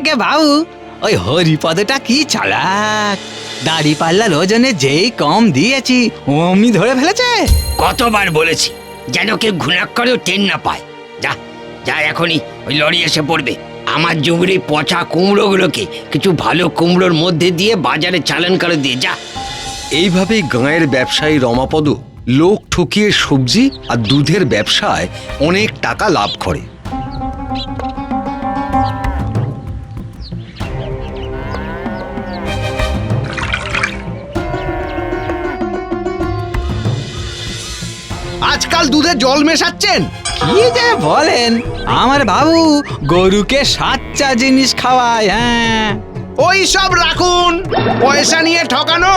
কে বাবু, ওই হরিপদটা কি চালাক, দাড়ি পাল্লার ওজনে যেই কম দিয়েছি অমনি ধরে ফেলেছে। কতবার বলেছি যেন কেউ ঘুণাক্ষরেও টেন না পায়। যা যা, এখনই ওই লরি এসে পড়বে। আমার জমির এই পচা কুমড়োগুলোকে কিছু ভালো কুমড়োর মধ্যে দিয়ে বাজারে চালান করে দিয়ে যা। এইভাবেই গাঁয়ের ব্যবসায়ী রমাপদ লোক ঠকিয়ে সবজি আর দুধের ব্যবসায় অনেক টাকা লাভ করে। আজকাল দুধে জল মেশাচ্ছেন? কি যে বলেন, আমার বাবু গরুকে সাচ্চা জিনিস খাওয়ায়। হ্যাঁ, ওই সব রাখুন, পয়সা নিয়ে ঠকানো।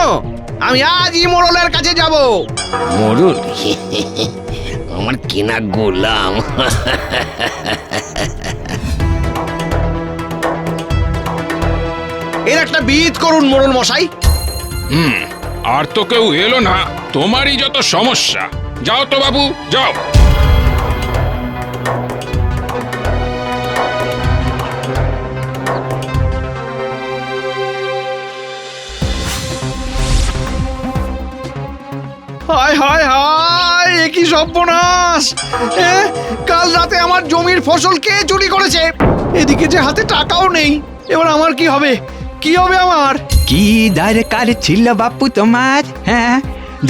আমি আজই মোড়লের কাছে যাব। মরুল আমার কেনা গোলাম। এর একটা বিহিত করুন মোড়ল মশাই। আর তো কেউ এলো না, তোমারই যত সমস্যা। যাও তো বাবু, যাও। হায় হায় হায়, এ কি সর্বনাশ! কাল রাতে আমার জমির ফসল কে চুরি করেছে? এদিকে যে হাতে টাকাও নেই, এবার আমার কি হবে? কি হবে আমার? কি দরকার ছিল বাপু তোমার? হ্যাঁ,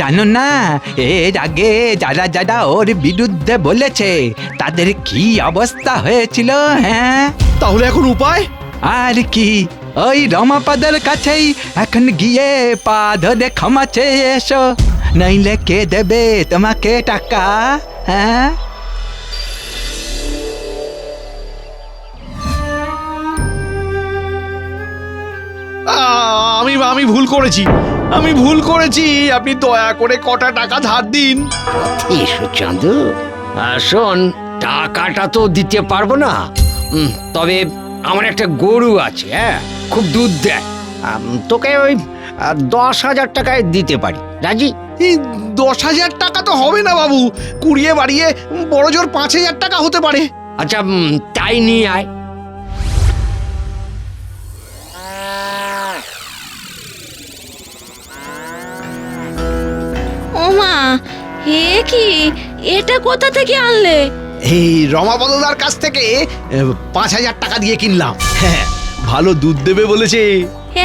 জানো না এর আগে যারা যারা ওর বিরুদ্ধে বলেছে তাদের কি অবস্থা হয়েছিল? হ্যাঁ, তাহলে এখন উপায়? আর কি, ওই রমাপদের কাছেই এখন গিয়ে পা ধরে ক্ষমা চেয়ে এসো, নইলে কে দেবে তোমাকে টাকা? হ্যাঁ, আমি আমি ভুল করেছি, আমি ভুল করেছি। আপনি দয়া করে কটা টাকা ধার দিন। এসো চাঁদু, শোন, টাকাটা তো দিতে পারবো না, তবে আমার একটা গরু আছে, হ্যাঁ, খুব দুধ দেয়। তোকে ওই 10,000 টাকায় দিতে পারি, রাজি? এই 10,000 টাকা তো হবে না বাবু, কুড়িয়ে বাড়িয়ে বড় জোর 5,000 টাকা হতে পারে। আচ্ছা, তাই নিয়ে আয়। ওমা, এ কি, এটা কোথা থেকে আনলে? এই রমাপদদার কাছ থেকে 5,000 টাকা দিয়ে কিনলাম। হ্যাঁ, ভালো দুধ দেবে বলেছে।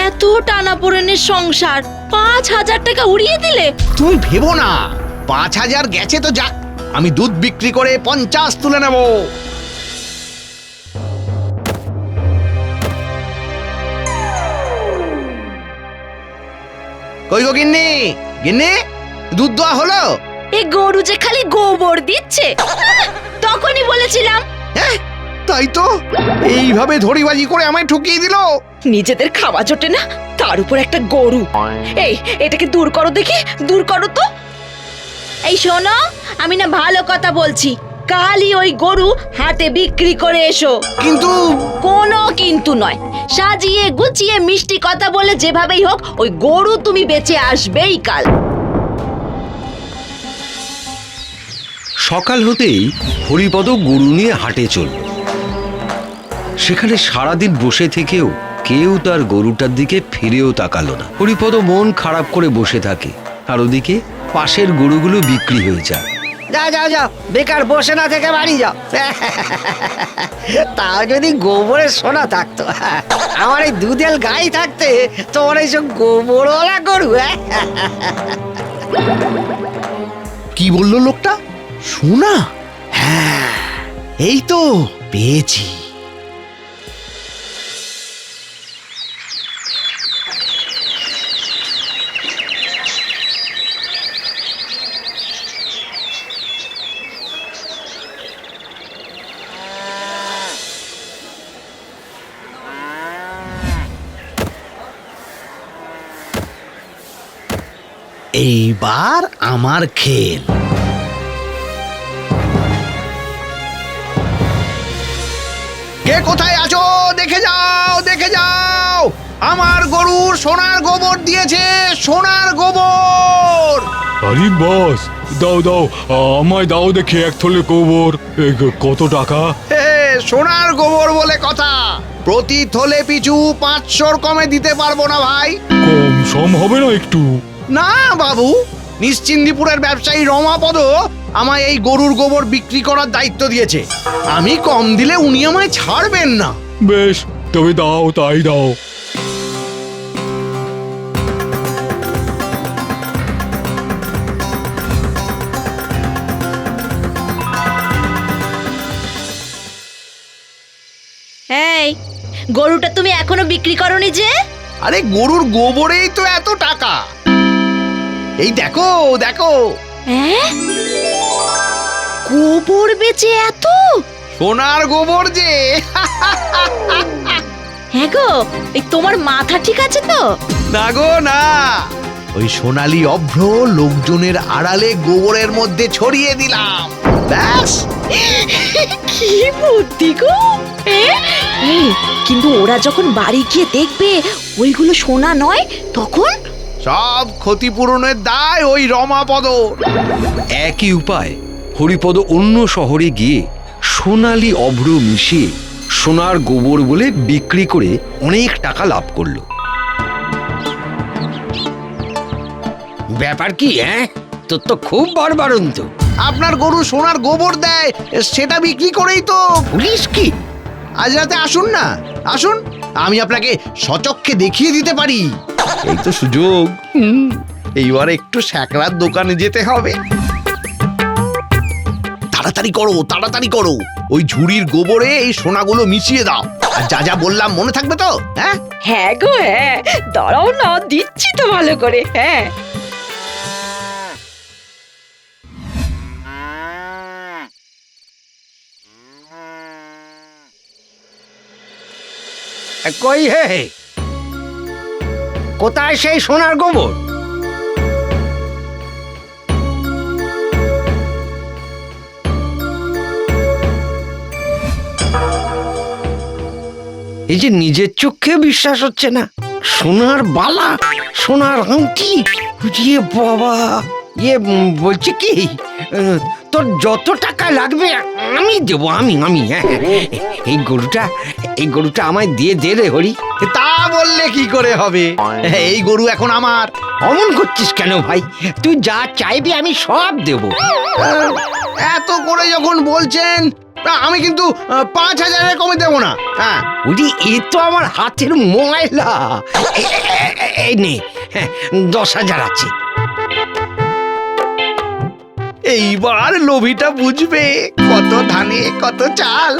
এত টানাপোড়েনের সংসার 5,000 টাকা উড়িয়ে দিলে? তুমি ভেবো না, 5,000 গেছে তো যাক, আমি দুধ বিক্রি করে 50 তুলে নেব। কই গো গিন্নি, গিন্নি, দুধ দেওয়া হলো? এই গরু যে খালি গোবর দিচ্ছে, তখনই বলেছিলাম। হ্যাঁ, তাই তো, এইভাবে ধরিবাজি করে আমায় ঠকিয়ে দিল। নিজেদের খাওয়া জোটে না, তার উপর একটা গরু। এই, এটাকে দূর করো দেখি, দূর করো তো। এই শোনো, আমি না ভালো কথা বলছি, কালই ওই গরু হাটে বিক্রি করে এসো। কিন্তু কোনো কিন্তু নয়, সাজিয়ে গুছিয়ে মিষ্টি কথা বলে যেভাবেই হোক ওই গরু তুমি বেঁচে আসবেই কাল। সকাল হতেই হরিপদ গরু নিয়ে হাটে চলল। সেখানে সারাদিন বসে থেকেও কেউ তার গরুটার দিকে ফিরেও তাকালো না। হরিপদ মন খারাপ করে বসে থাকে, আর ওদিকে পাশের গরুগুলো বিক্রি হয়ে যায়। যাও যাও যাও, বেকার বসে না থেকে বাড়ি যাও। তাও যদি গোবরের সোনা থাকতো, আমার এই দুধের গাই থাকতে তোমার এইসব গোবরওয়ালা গরু। কি বললো লোকটা? শোনা? হ্যাঁ, এই তো পেয়েছি। এইবার আমার খেল। কে কোথায় আছো? দেখে যাও, দেখে যাও, আমার গরুর সোনার গোবর দিয়েছে, সোনার গোবর। আরে বস, দাও দাও, আমায় দাও দেখি এক থলে গোবর। কত টাকা? সোনার গোবর বলে কথা, প্রতি থলে পিছু 500 কমে দিতে পারবো না ভাই। কম সম হবে না একটু? না বাবু, নিশ্চিন্দিপুরের ব্যবসায়ী রমাপদ আমায় এই গরুর গোবর বিক্রি করার দায়িত্ব দিয়েছে। আমি কম দিলে উনি আমায় ছাড়বেন না। বেশ, তবে দাও, তাই দাও। এই গরুটা তুমি এখনো বিক্রি করনি যে? আরে গরুর গোবরেই তো এত টাকা। এই দেখো দেখো, হ্যাঁ, গোবর বেচে এত? সোনার গোবর যে। হ্যাঁ গো, এই তোমার মাথা ঠিক আছে তো? না গো না, ওই সোনালী অভ্র লোকজনের আড়ালে গোবরের মধ্যে ছড়িয়ে দিলাম, ব্যাস। কি বুদ্ধি গো! এই, কিন্তু ওরা যখন বাড়ি গিয়ে দেখবে ওইগুলো সোনা নয়, তখন? সব ক্ষতিপূরণের দায় ওই রমাপদ। একই উপায় হরিপদ অন্য শহরে গিয়ে সোনালী অভ্র মিশিয়ে সোনার গোবর বলে বিক্রি করে অনেক টাকা লাভ করলো। ব্যাপার কি? তোর তো খুব বাড়বাড়ন্ত। আপনার গরু সোনার গোবর দেয়, সেটা বিক্রি করেই তো। পুলিশ কি? আজ রাতে আসুন না, আসুন, আমি আপনাকে সচক্ষে দেখিয়ে দিতে পারি। এই তো সুযোগ। এইবার একটু স্যাকরার দোকানে যেতে হবে। তাড়াতাড়ি করো, তাড়াতাড়ি করো, ওই ঝুড়ির গোবরে এই সোনাগুলো মিশিয়ে দাও। আর যা যা বললাম মনে থাকবে তো? হ্যাঁ হ্যাঁ গো হ্যাঁ, দাঁড়াও না, দিচ্ছি তো ভালো করে। হ্যাঁ, কই হে, কোথায় সেই সোনার গোবর? এই যে নিজের চোখে বিশ্বাস হচ্ছে না, সোনার বালা, সোনার আংটি, ইয়ে বাবা, ইয়ে বলছি কি, তোর যত টাকা লাগবে আমি দেবো, আমি এই গরুটা আমায় দিয়ে দে রে হরি। তা বললে কি করে হবে? এই গরু এখন আমার। অমন করছিস কেন ভাই? তুই যা চাইবি আমি সব দেব। এত করে যখন বলছেন, আমি কিন্তু 5,000 কমে দেবো না। হ্যাঁ, ওরে, এ তো আমার হাতের ময়লা। এই নে, 10,000 আছে। এইবার লোভীটা বুঝবে কত ধানে কত চাল।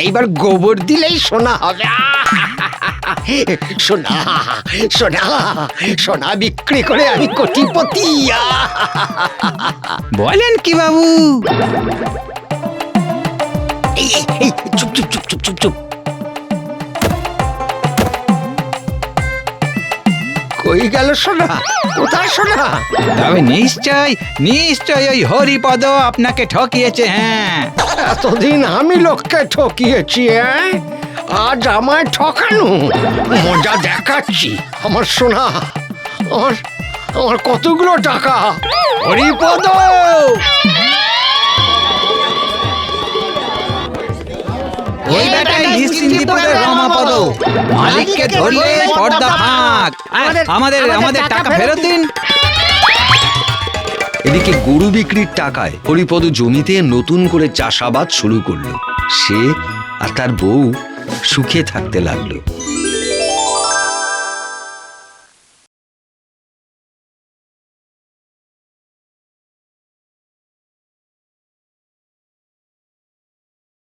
এইবার গোবর দিলেই সোনা হবে। সোনা সোনা সোনা বিক্রি করে আমি কোটিপতি। বলেন কি বাবু? চুপ চুপ চুপ চুপ চুপ চুপ। কই গেল সোনা? কোথায় সোনা? তবে নিশ্চয় নিশ্চয় ওই হরিপদ আপনাকে ঠকিয়েছে। হ্যাঁ, এতদিন আমি লোককে ঠকিয়েছি, আজ আমায় ঠকানো? মজা দেখাচ্ছি। আমার সোনা, আমার কতগুলো টাকা। হরিপদ, ওই বেটাই নিশ্চিন্দিপুরের রমাপদ। মালিককে ধরলে পর্দা ফাঁক। আমাদের টাকা ফেরত দিন। এদিকে গরু বিক্রির টাকায় হরিপদ জমিতে নতুন করে চাষাবাদ শুরু করলো। সে আর তার বউ সুখে থাকতে লাগলো।